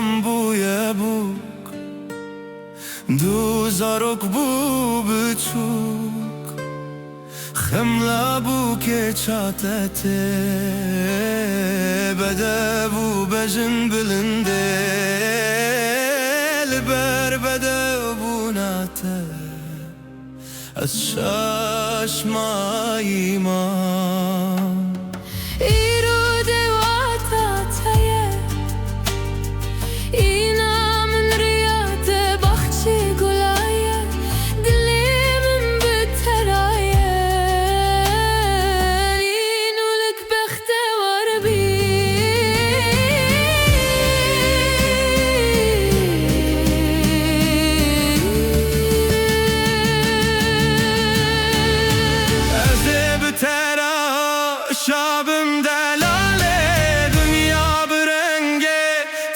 هم بوی بوک دوزارک بو بچوک خملا بو که چاتته بده بو بجن بلنده لبر بده بو ناته از شاشمایی ما شابم دلاله دنیا برنگه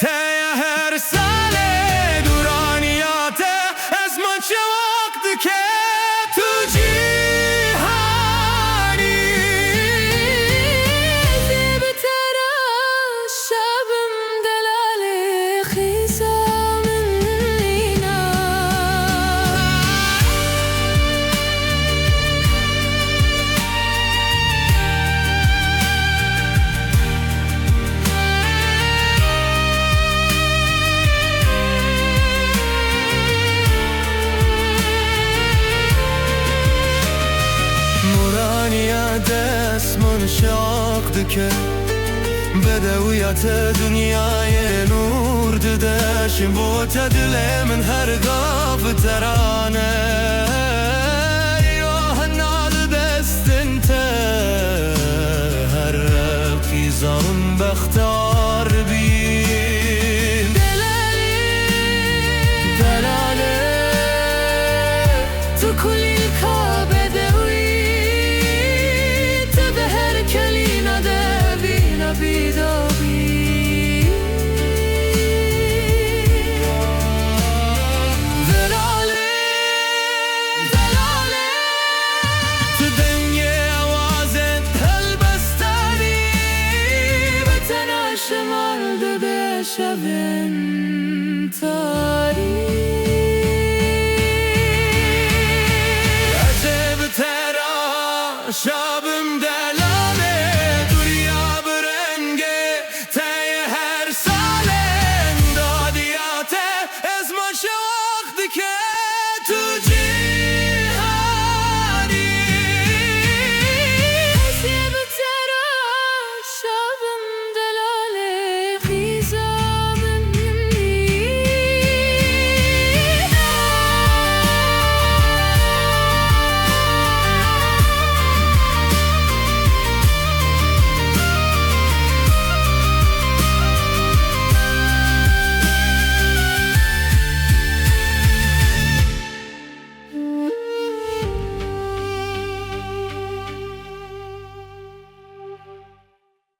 تیه هر ساله دورانیاته از من چه وقت که تو جیهانی زبتره شابم دلاله خیزم لینا دست من شاق دکه بدویت دنیای نور ددش بوت دل من هر غاف ترانه یوهنا دست انت هر خیزان بختار بین دلاله تو کلی کابه شمال بشوین تا